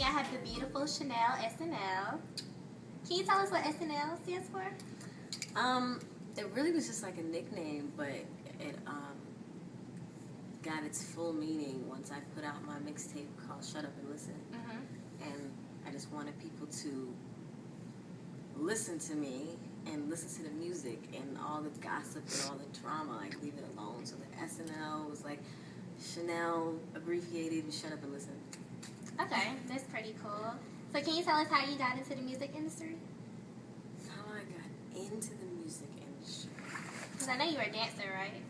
me, I have the beautiful Shanell SNL. Can you tell us what SNL stands for? It really was just like a nickname, but it got its full meaning once I put out my mixtape called Shut Up and Listen. And I just wanted people to listen to me and listen to the music and all the gossip and all the drama, like leave it alone. So the SNL was like Shanell abbreviated and Shut Up and Listen. Okay, that's pretty cool. So can you tell us how you got into the music industry? How I got into the music industry? Because I know you were a dancer, right?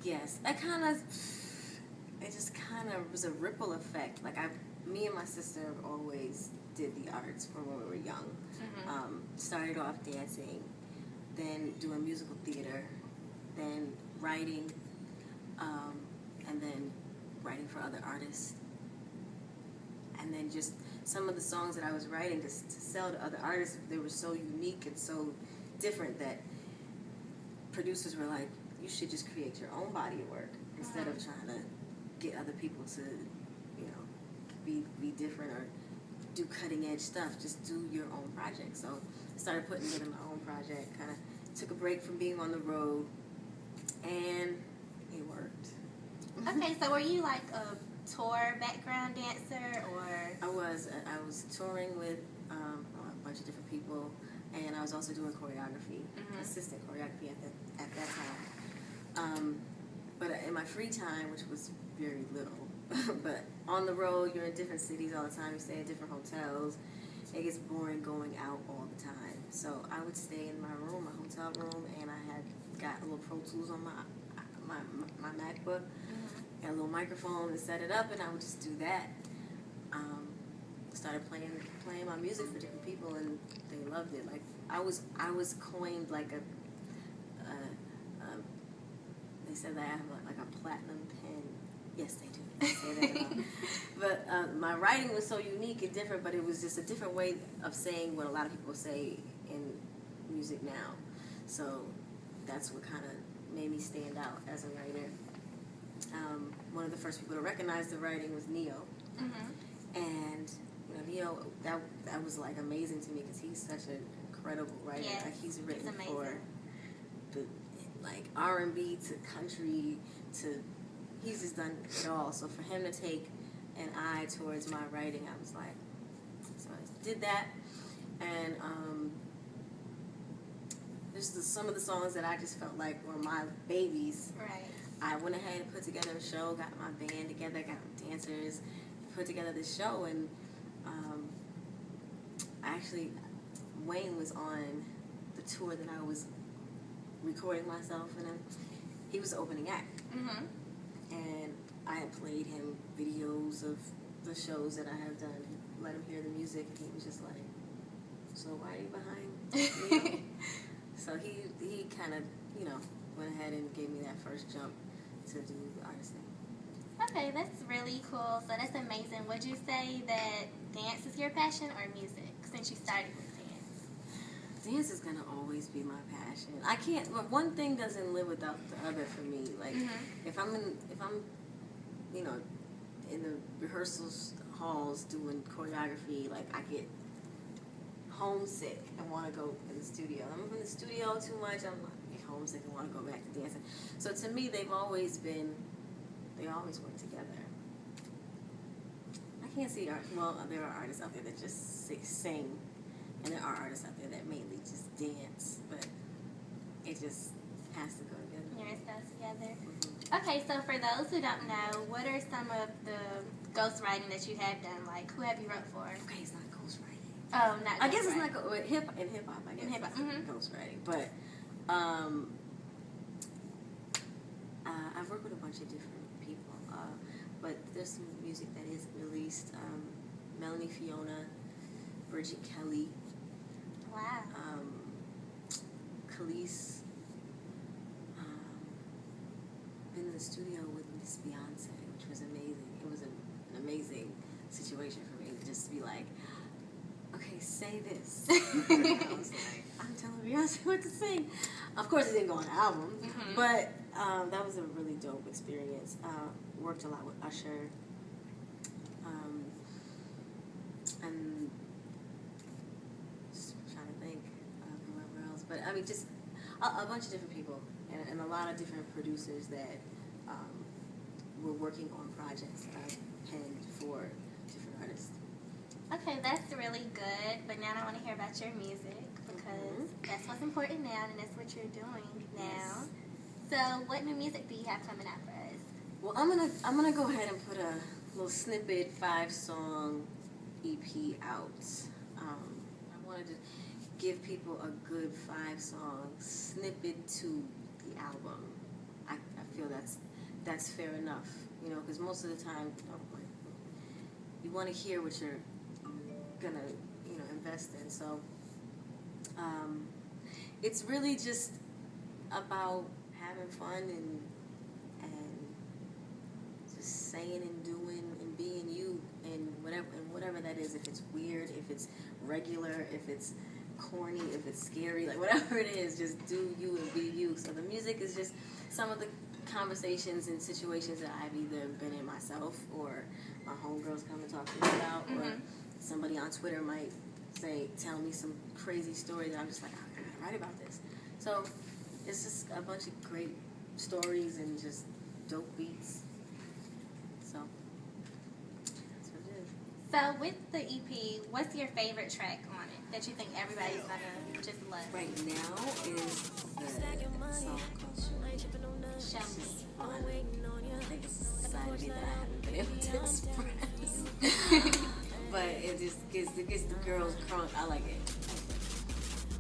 Yes, it just kind of was a ripple effect. Like me and my sister always did the arts from when we were young. Started off dancing, then doing musical theater, then writing, and then writing for other artists. And then just some of the songs that I was writing to sell to other artists, they were so unique and so different that producers were like, you should just create your own body of work instead of trying to get other people to, you know, be different or do cutting edge stuff. Just do your own project. So I started putting together my own project, kind of took a break from being on the road, and it worked. Okay, so were you like a tour background dancer, or? I was touring with a bunch of different people, and I was also doing choreography, assistant choreography at that time. But in my free time, which was very little, but on the road, you're in different cities all the time, you stay in different hotels, it gets boring going out all the time. So I would stay in my room, my hotel room, and I had got a little Pro Tools on my MacBook, got a little microphone and set it up, and I would just do that. Started playing my music for different people, and they loved it. Like I was coined like they said that I have like a platinum pen. Yes, they do. They say that but my writing was so unique and different, but it was just a different way of saying what a lot of people say in music now. So that's what kind of made me stand out as a writer. One of the first people to recognize the writing was Neo. And you know, Neo, that was like amazing to me because he's such an incredible writer. Yes, like he's written for the like R&B to country to, he's just done it all. So for him to take an eye towards my writing, I was like, so I did that. And just some of the songs that I just felt like were my babies. Right. I went ahead and put together a show, got my band together, got dancers, put together this show, and actually Wayne was on the tour that I was recording myself, and he was the opening act. And I had played him videos of the shows that I have done, let him hear the music, and he was just like, so why are you behind me? So he kind of, you know, went ahead and gave me that first jump to do the artist thing. Okay, that's really cool. So that's amazing. Would you say that dance is your passion or music, since you started with dance? Dance is gonna always be my passion. I can't. Well, one thing doesn't live without the other for me. Like if I'm you know, in the rehearsals halls doing choreography, like I get homesick and want to go in the studio. I'm in the studio too much. I'm like homesick and want to go back to dancing. So to me, they always work together. I can't see art. Well, there are artists out there that just sing, and there are artists out there that mainly just dance, but it just has to go together. Yours goes together. Okay, so for those who don't know, what are some of the ghostwriting that you have done? Like, who have you wrote for? Okay, it's not ghostwriting. Oh, not ghostwriting. I guess it's not in hip hop. I guess hip-hop. It's ghostwriting, but I've worked with a bunch of different people, but there's some music that is released. Melanie Fiona, Bridget Kelly. Wow. Khalees. Been in the studio with Miss Beyonce, which was amazing. It was an amazing situation for me to just be like, okay, say this. I was like, I'm telling Beyonce what to sing. Of course, it didn't go on the album, but that was a really dope experience. Worked a lot with Usher. And just trying to think of whoever else. But I mean, just a bunch of different people and a lot of different producers that were working on projects that I penned for different artists. Okay, that's really good. But now I want to hear about your music because that's what's important now, and that's what you're doing now. Yes. So, what new music do you have coming out for us? Well, I'm gonna go ahead and put a little snippet 5-song EP out. I wanted to give people a good 5-song snippet to the album. I feel that's fair enough, you know, because most of the time, you want to hear what you're gonna, you know, invest in. So, it's really just about having fun and just saying and doing and being you and whatever that is. If it's weird, if it's regular, if it's corny, if it's scary, like whatever it is, just do you and be you. So the music is just some of the conversations and situations that I've either been in myself or my homegirls come and talk to me about, or somebody on Twitter might tell me some crazy story that I'm just like, oh, I gotta write about this. So it's just a bunch of great stories and just dope beats. So that's what it is. So with the EP, what's your favorite track on it that you think everybody's gonna just love? Right now is the song called Show Me. I think it's a side of me that I haven't been able to express. But it just gets the girls crunk. I like it.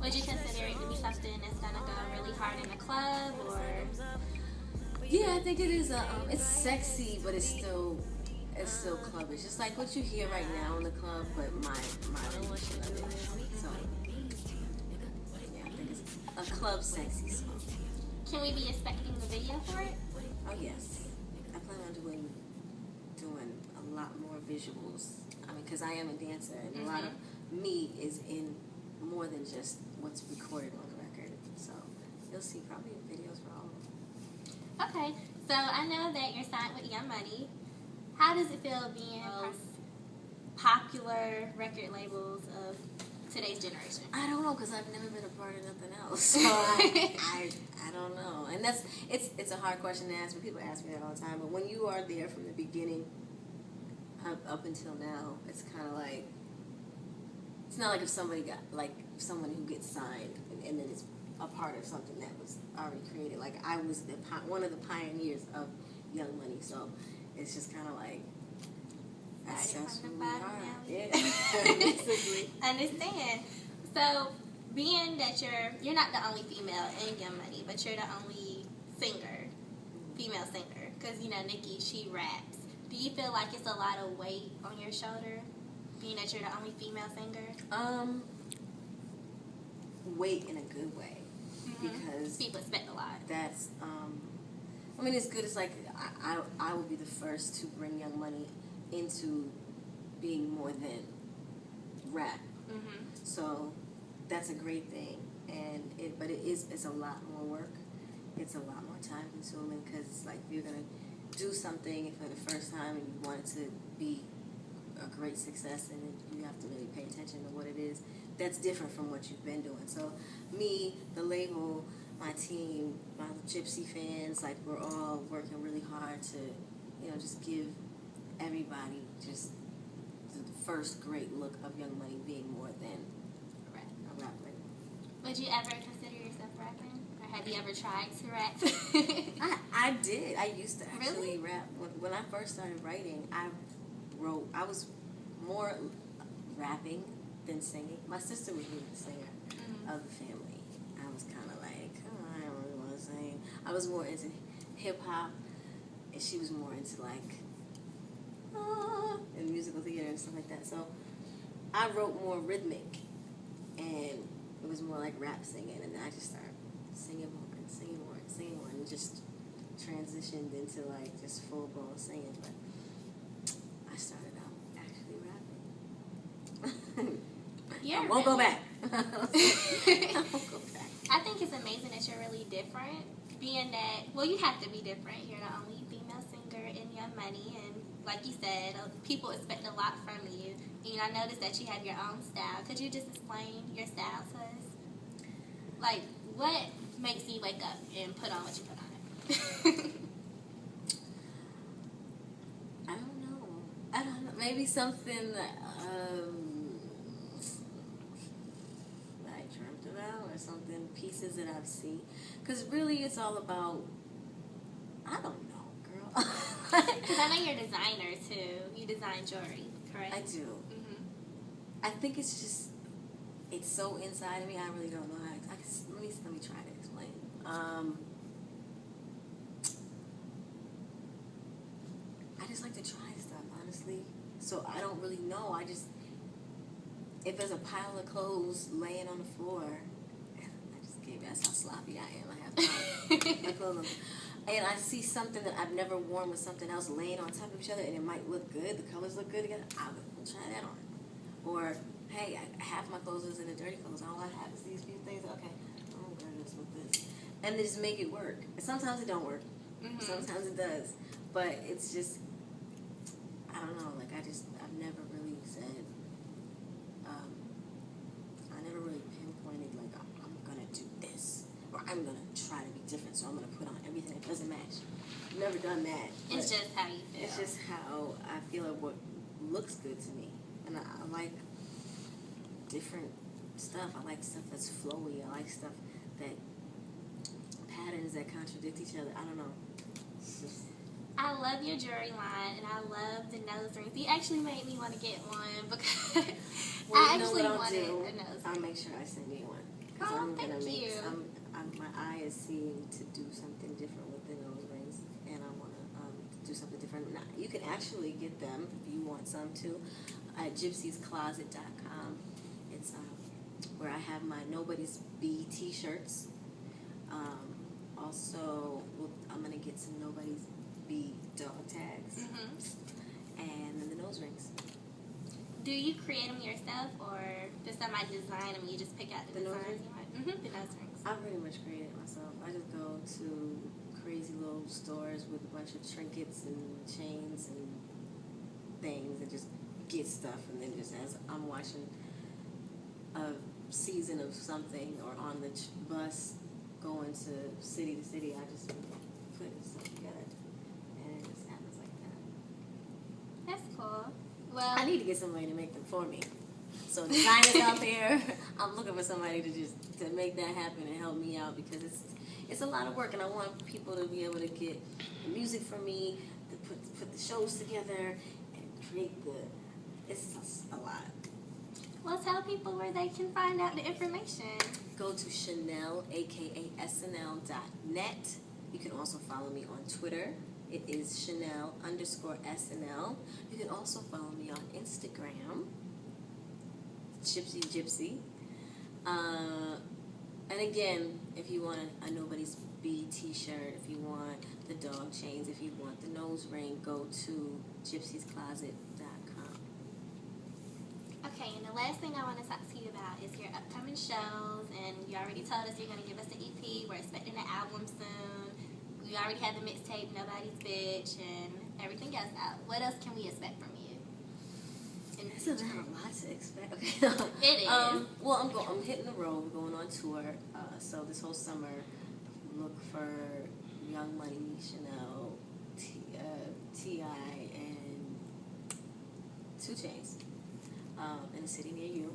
Would you consider it to be something that's gonna go really hard in the club, or? Yeah, I think it is. It's sexy, but it's still clubbish. Just like what you hear right now in the club, but my rendition of it. So yeah, I think it's a club sexy song. Can we be expecting the video for it? Oh yes, I plan on doing a lot more visuals. I mean, because I am a dancer, and a lot of me is in more than just what's recorded on the record. So you'll see probably videos for all of them. Okay, so I know that you're signed with Young Money. How does it feel being popular record labels of today's generation? I don't know, because I've never been a part of nothing else. So I don't know. And it's a hard question to ask, but people ask me that all the time. But when you are there from the beginning up until now, it's kind of like, it's not like if somebody got, like someone who gets signed and then it's a part of something that was already created. Like I was one of the pioneers of Young Money, so it's just kind of like, that's who we are. Yeah, basically. Understand. So, being that you're not the only female in Young Money, but you're the only female singer, because you know Nikki, she raps. Do you feel like it's a lot of weight on your shoulder, being that you're the only female singer? Weight in a good way, because people expect a lot. That's I mean, it's good. It's like I will be the first to bring Young Money into being more than rap. So that's a great thing, but it's a lot more work. It's a lot more time consuming, because it's like you're gonna do something for the first time and you want it to be a great success, and you have to really pay attention to what it is. That's different from what you've been doing. So me, the label, my team, my Gypsy fans, like we're all working really hard to, you know, just give everybody just the first great look of Young Money being more than a rap label. Would you ever consider yourself rapping? Or have you ever tried to rap? I did. I used to actually Really? rap. When I first started writing, I was more rapping than singing. My sister was really the singer of the family. I was kind of like, oh, I don't really want to sing. I was more into hip-hop, and she was more into like and musical theater and stuff like that. So I wrote more rhythmic, and it was more like rap singing, and then I just started singing more and singing more and singing more, and just transitioned into like just full-blown singing. But I started out actually rapping. I won't go back. I won't go back. I think it's amazing that you're really different, being that, well, you have to be different. You're the only female singer in Young Money, and like you said, people expect a lot from you. And I noticed that you have your own style. Could you just explain your style to us? Like, what makes you wake up and put on what you put on? I don't know. Maybe something that I dreamt about, or something, pieces that I've seen. Because really, it's all about, I don't know, girl. Because I know you're a designer, too. You design jewelry, correct? I do. Mm-hmm. I think it's just, it's so inside of me, I really don't know how to, let me try to explain. I just like to try stuff, honestly. So I don't really know. If there's a pile of clothes laying on the floor, that's how sloppy I am. I have my clothes on. And I see something that I've never worn with something else laying on top of each other, and it might look good. The colors look good together. I'll try that on. Or, hey, half my clothes is in the dirty clothes. All I have is these few things. Okay, I'm going to wear this with this. And they just make it work. And sometimes it don't work. Mm-hmm. Sometimes it does. But it's just, I don't know. Like, I've never really said, I never really pinpointed, like, I'm going to do this. Or I'm going to try to be different, so I'm going to put on everything that doesn't match. I've never done that. It's just how you feel. It's just how I feel like what looks good to me. And I like different stuff. I like stuff that's flowy. I like stuff that, patterns that contradict each other. I don't know. It's just, I love your jewelry line, and I love the nose rings. You actually made me want to get one because I actually wanted a nose ring. I'll make sure I send you one. Oh, thank you. My eye is seeing to do something different with the nose rings, and I want to do something different. Now, you can actually get them if you want some too at gypsiescloset.com. It's where I have my Nobody's B t-shirts. Also, I'm going to get some Nobody's B dog tags. Mm-hmm. And then the nose rings. Do you create them yourself, or does somebody design them and you just pick out the designs you want? Mm-hmm. The nose rings. I pretty much create it myself. I just go to crazy little stores with a bunch of trinkets and chains and things and just get stuff, and then just as I'm watching a season of something or on the bus going to city, I just put stuff together, and it just happens like that. That's cool. Well, I need to get somebody to make them for me. So designers out there, I'm looking for somebody to make that happen and help me out, because it's a lot of work, and I want people to be able to get the music from me, to put the shows together, and create it's a lot. Well, tell people where they can find out the information. Go to Shanell, aka SNL.net. You can also follow me on Twitter. It is Shanell_SNL. You can also follow me on Instagram, Gypsy. And again, if you want a Nobody's B t-shirt, if you want the dog chains, if you want the nose ring, go to gypsiescloset.com. Okay, and the last thing I want to talk to you about is your upcoming shows, and you already told us you're going to give us the EP. We're expecting an album soon. We already have the mixtape, Nobody's Bitch, and everything else out. What else can we expect from you? It's a lot to expect. Okay. It is. Well, I'm hitting the road. We're going on tour. So this whole summer, look for Young Money, Chanel, T.I., and 2 Chainz in a city near you.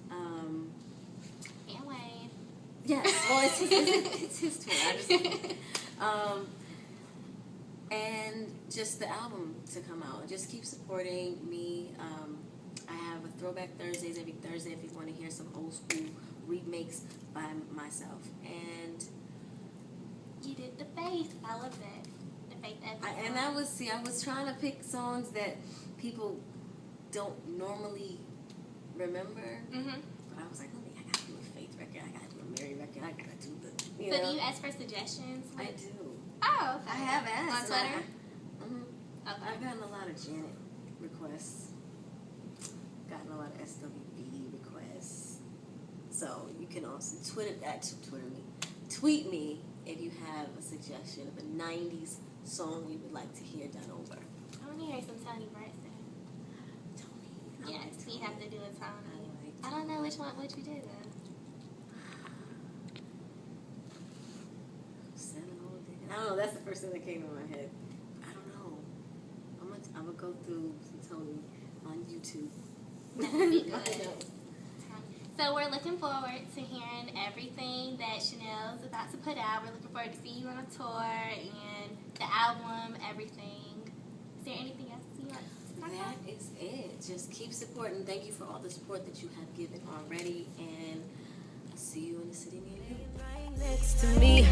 And Wayne. Yes. Well, it's his tour. And just the album to come out. Just keep supporting me. I have a Throwback Thursdays every Thursday if you want to hear some old school remakes by myself. And you did The Faith. I love that. The Faith episode. And I was trying to pick songs that people don't normally remember. Mm-hmm. But I was like, I gotta do a Faith record. I gotta do a Mary record. I gotta do the. So do you ask for suggestions? I do. Oh, okay. I have asked. On Twitter? Okay. I've gotten a lot of Janet requests. Gotten a lot of SWB requests. So you can also tweet me if you have a suggestion of a 90s song you would like to hear done over. I want to hear some Tony Braxton. Tony. Yes, we have to do a Tony. I don't know which one. What you did though. I don't know. That's the first thing that came to my head. I don't know. I'm gonna go through some Tony on YouTube. That would be good. So we're looking forward to hearing everything that Shanell's about to put out. We're looking forward to see you on a tour and the album, everything. Is there anything else you want to talk about? That is it. Just keep supporting. Thank you for all the support that you have given already, and I'll see you in the city near you. Right next to me.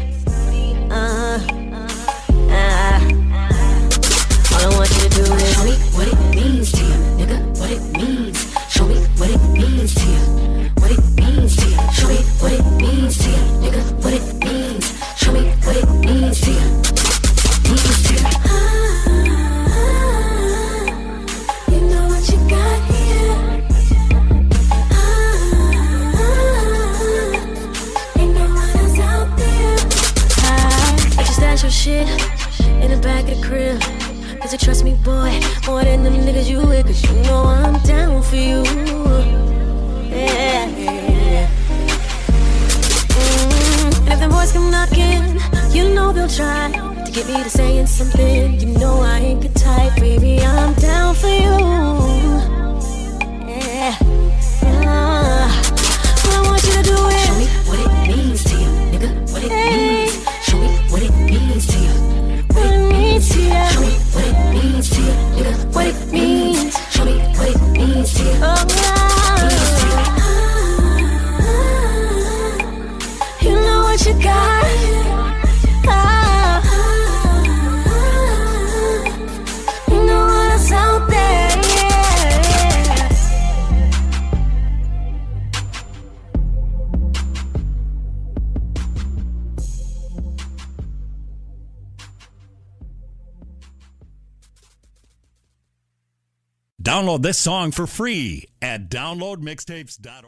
All I want you to do is show me what it means to you, nigga. What it means. Show me what it means to you. What it means to you. Show me what it means to you, nigga. What it means. Show me what it means to you. Means to you. You know what you got here. Ain't no one else out there. I just stash your shit in the back of the crib. Cause you trust me, boy, more than them niggas you with. Cause you know I'm down for you. Yeah. And if the boys come knocking, you know they'll try to get me to saying something. You know I ain't the type, baby, I'm down for you. Yeah. What I want you to do is show me what it means to you, nigga. What it means. Show me what it means to you. What it means to you. Show me what it means to you, nigga. What it means. Show me what it means to you. Oh, yeah. You know what you got. You know what's out there, yeah. Download this song for free at downloadmixtapes.org.